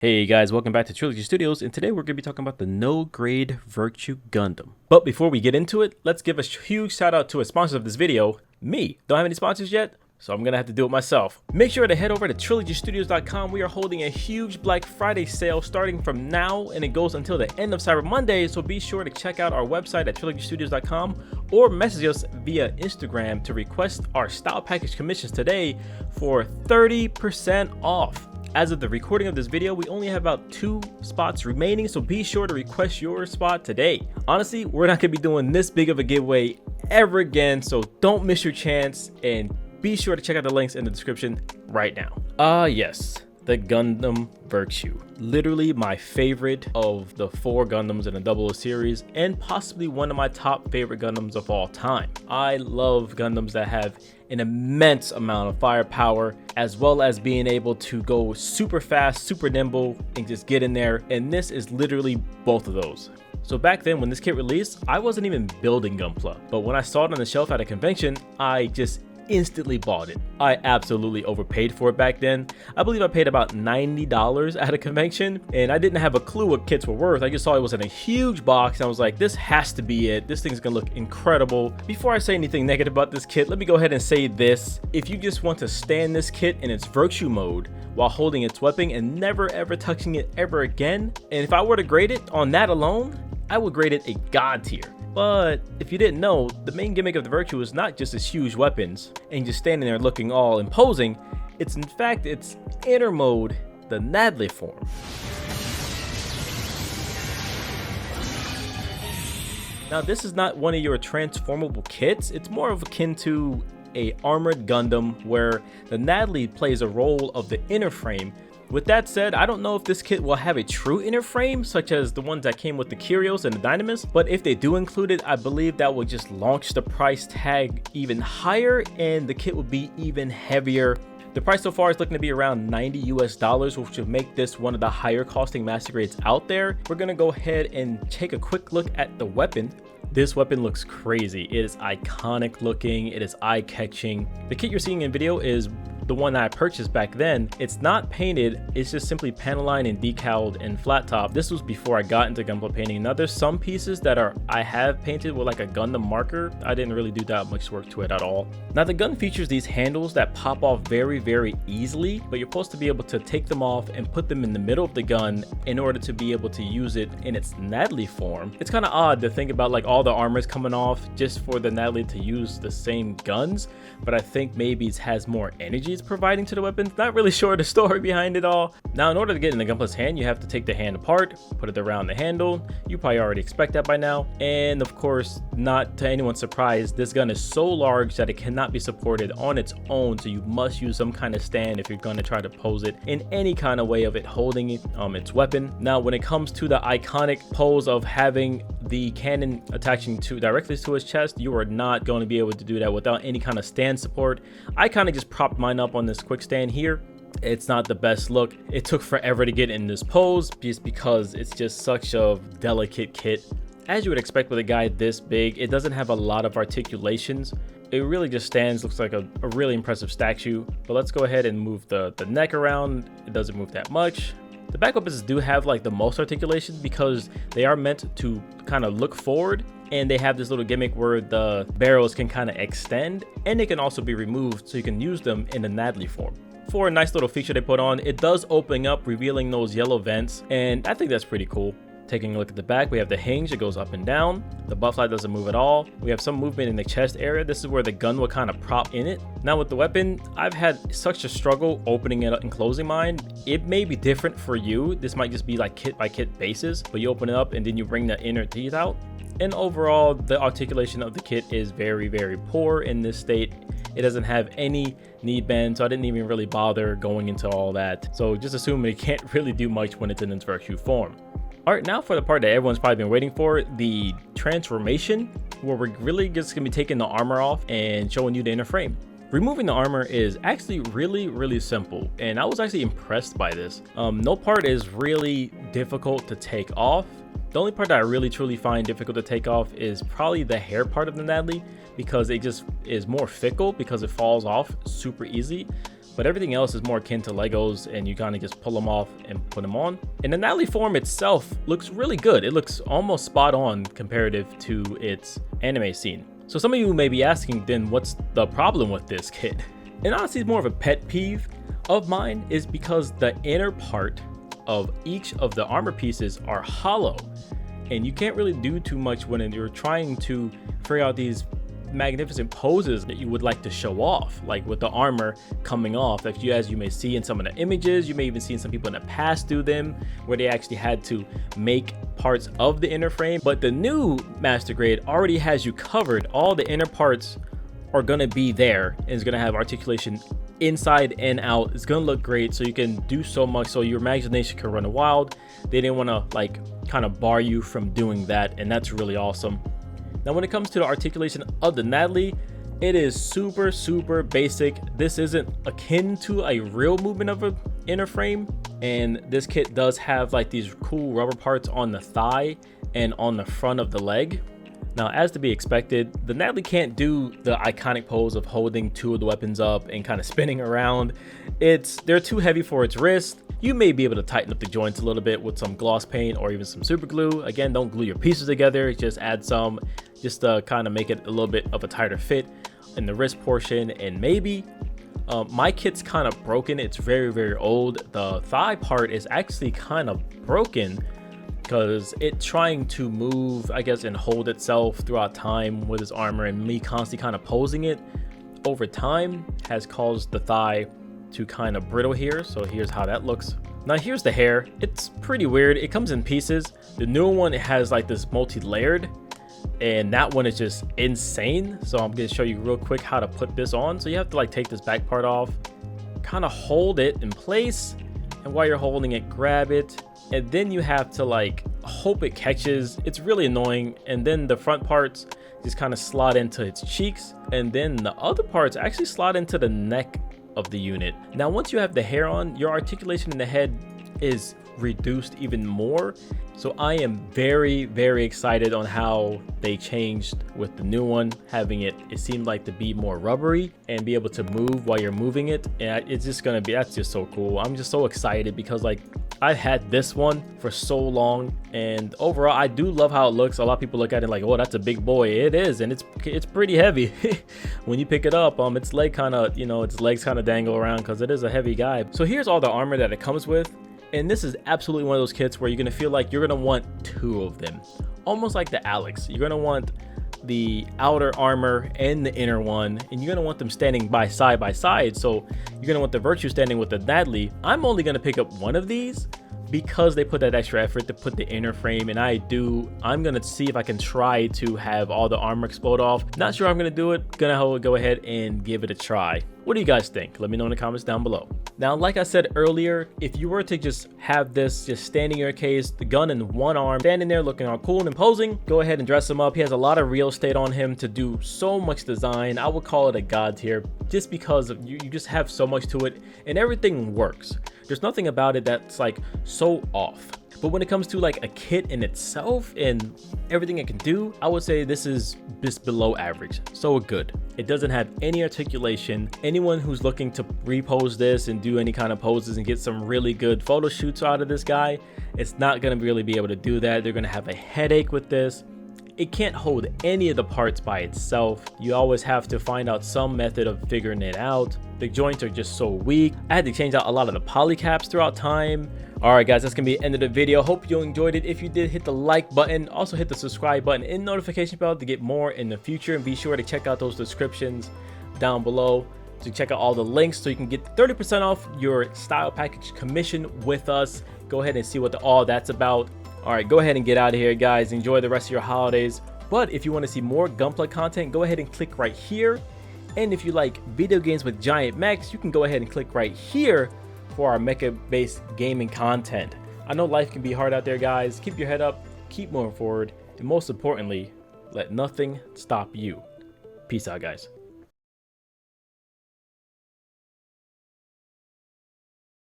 Hey guys, welcome back to TriloG Studios, and today we're going to be talking about the No Grade Virtue Gundam. But before we get into it, let's give a huge shout out to a sponsor of this video, me. Don't have any sponsors yet, so I'm going to have to do it myself. Make sure to head over to TriloGstudios.com. We are holding a huge Black Friday sale starting from now, and it goes until the end of Cyber Monday, so be sure to check out our website at TriloGstudios.com or message us via Instagram to request our style package commissions today for 30% off. As of the recording of this video, we only have about 2 spots remaining, so be sure to request your spot today. Honestly, we're not going to be doing this big of a giveaway ever again, so don't miss your chance, and be sure to check out the links in the description right now. Yes, the Gundam Virtue. Literally my favorite of the 4 Gundams in the 00 series, and possibly one of my top favorite Gundams of all time. I love Gundams that have an immense amount of firepower, as well as being able to go super fast, super nimble, and just get in there. And this is literally both of those. So back then when this kit released, I wasn't even building Gunpla, but when I saw it on the shelf at a convention, I just instantly bought it. I absolutely overpaid for it back then. I believe I paid about $90 at a convention, and I didn't have a clue what kits were worth. I just saw it was in a huge box, and I was like, this has to be it. This thing's gonna look incredible. Before I say anything negative about this kit, let me go ahead and say this. If you just want to stand this kit in its virtue mode while holding its weapon and never ever touching it ever again, and if I were to grade it on that alone, I would grade it a god tier. But if you didn't know, the main gimmick of the Virtue is not just its huge weapons and just standing there looking all imposing. It's in fact its inner mode, the Nadleeh form. Now this is not one of your transformable kits. It's more of akin to a armored Gundam where the Nadleeh plays a role of the inner frame. With that said, I don't know if this kit will have a true inner frame, such as the ones that came with the Curios and the Dynamis, but if they do include it, I believe that will just launch the price tag even higher, and the kit will be even heavier. The price so far is looking to be around $90 US, which would make this one of the higher costing master grades out there. We're gonna go ahead and take a quick look at the weapon. This weapon looks crazy. It is iconic looking, it is eye-catching. The kit you're seeing in video is the one that I purchased back then. It's not painted, it's just simply panel line and decaled and flat top. This was before I got into Gunpla painting. Now there's some pieces that I have painted with like a Gundam marker. I didn't really do that much work to it at all. Now the gun features these handles that pop off very easily, but you're supposed to be able to take them off and put them in the middle of the gun in order to be able to use it in its Nadleeh form. It's kind of odd to think about like all the armors coming off just for the Nadleeh to use the same guns, but I think maybe it has more energy it's providing to the weapons. Not really sure the story behind it all. Now in order to get in the Gunpla's hand, you have to take the hand apart, put it around the handle. You probably already expect that by now. And of course, not to anyone's surprise, this gun is so large that it cannot be supported on its own, so you must use some kind of stand if you're going to try to pose it in any kind of way of it holding its weapon. Now when it comes to the iconic pose of having the cannon attaching directly to his chest, you are not going to be able to do that without any kind of stand support. I kind of just propped mine up on this quick stand here. It's not the best look. It took forever to get in this pose just because it's just such a delicate kit. As you would expect with a guy this big, it doesn't have a lot of articulations. It really just stands, looks like a really impressive statue. But let's go ahead and move the neck around. It doesn't move that much. The back weapons do have like the most articulation because they are meant to kind of look forward, and they have this little gimmick where the barrels can kind of extend, and they can also be removed so you can use them in the Nadleeh form. For a nice little feature they put on, it does open up, revealing those yellow vents, and I think that's pretty cool. Taking a look at the back, we have the hinge. It goes up and down. The butt flat doesn't move at all. We have some movement in the chest area. This is where the gun will kind of prop in it. Now with the weapon, I've had such a struggle opening it up and closing mine. It may be different for you. This might just be like kit by kit basis, but you open it up and then you bring the inner teeth out. And overall, the articulation of the kit is very poor in this state. It doesn't have any knee bend, so I didn't even really bother going into all that. So just assume it can't really do much when it's in its virtue form. Alright, now for the part that everyone's probably been waiting for, the transformation, where we're really just going to be taking the armor off and showing you the inner frame. Removing the armor is actually really simple, and I was actually impressed by this. No part is really difficult to take off. The only part that I really truly find difficult to take off is probably the hair part of the Nadleeh, because it just is more fickle because it falls off super easy. but everything else is more akin to Legos, and you kind of just pull them off and put them on. And the Nadleeh form itself looks really good. It looks almost spot on comparative to its anime scene. So some of you may be asking, then what's the problem with this kit? And honestly, it's more of a pet peeve of mine, is because the inner part of each of the armor pieces are hollow, and you can't really do too much when you're trying to figure out these magnificent poses that you would like to show off, like with the armor coming off. As you may see in some of the images, you may even see some people in the past do them, where they actually had to make parts of the inner frame. But the new Master Grade already has you covered. All the inner parts are gonna be there, and it's gonna have articulation inside and out. It's gonna look great, so you can do so much, so your imagination can run wild. They didn't want to like kind of bar you from doing that, and that's really awesome. Now when it comes to the articulation of the Nadleeh, it is super basic. This isn't akin to a real movement of an inner frame, and this kit does have like these cool rubber parts on the thigh and on the front of the leg. Now, as to be expected, the Nadleeh can't do the iconic pose of holding two of the weapons up and kind of spinning around. They're too heavy for its wrist. You may be able to tighten up the joints a little bit with some gloss paint or even some super glue. Again, don't glue your pieces together, just add some, just to kind of make it a little bit of a tighter fit in the wrist portion. And maybe my kit's kind of broken. It's very old. The thigh part is actually kind of broken, because it's trying to move, I guess, and hold itself throughout time with its armor, and me constantly kind of posing it over time has caused the thigh to kind of brittle here. So here's how that looks. Now here's the hair. It's pretty weird. It comes in pieces. The newer one, it has like this multi-layered, and that one is just insane. So I'm going to show you real quick how to put this on. So you have to like take this back part off, kind of hold it in place, and while you're holding it, grab it, and then you have to like hope it catches. It's really annoying. And then the front parts just kind of slide into its cheeks, and then the other parts actually slide into the neck of the unit. Now once you have the hair on, your articulation in the head is reduced even more. So I am very excited on how they changed with the new one, having it seemed like to be more rubbery and be able to move while you're moving it. And it's just gonna be, that's just so cool. I'm just so excited because like I've had this one for so long, and overall I do love how it looks. A lot of people look at it like, oh, that's a big boy. It is, and it's pretty heavy. When you pick it up, its leg kind of, its legs kind of dangle around because it is a heavy guy. So here's all the armor that it comes with. And this is absolutely one of those kits where you're gonna feel like you're gonna want two of them, almost like the Alex. You're gonna want the outer armor and the inner one, and you're gonna want them standing by side. So you're gonna want the Virtue standing with the Nadleeh. I'm only gonna pick up one of these because they put that extra effort to put the inner frame, and I'm gonna see if I can try to have all the armor explode off. Not sure I'm gonna do it. Gonna go ahead and give it a try. What do you guys think? Let me know in the comments down below. Now, like I said earlier, if you were to just have this just standing in your case, the gun in one arm, standing there looking all cool and imposing, go ahead and dress him up. He has a lot of real estate on him to do so much design. I would call it a god tier just because you just have so much to it, and everything works. There's nothing about it that's like so off. But when it comes to like a kit in itself and everything it can do, I would say this is just below average. So good. It doesn't have any articulation. Anyone who's looking to repose this and do any kind of poses and get some really good photo shoots out of this guy, it's not going to really be able to do that. They're going to have a headache with this. It can't hold any of the parts by itself. You always have to find out some method of figuring it out. The joints are just so weak. I had to change out a lot of the poly caps throughout time. Alright guys, that's gonna be the end of the video. Hope you enjoyed it. If you did, hit the like button. Also hit the subscribe button and notification bell to get more in the future. And be sure to check out those descriptions down below to check out all the links so you can get 30% off your style package commission with us. Go ahead and see what all that's about. Alright, go ahead and get out of here, guys. Enjoy the rest of your holidays. But if you want to see more Gunpla content, go ahead and click right here. And if you like video games with giant mechs, you can go ahead and click right here for our mecha-based gaming content. I know life can be hard out there, guys. Keep your head up, keep moving forward, and most importantly, let nothing stop you. Peace out, guys.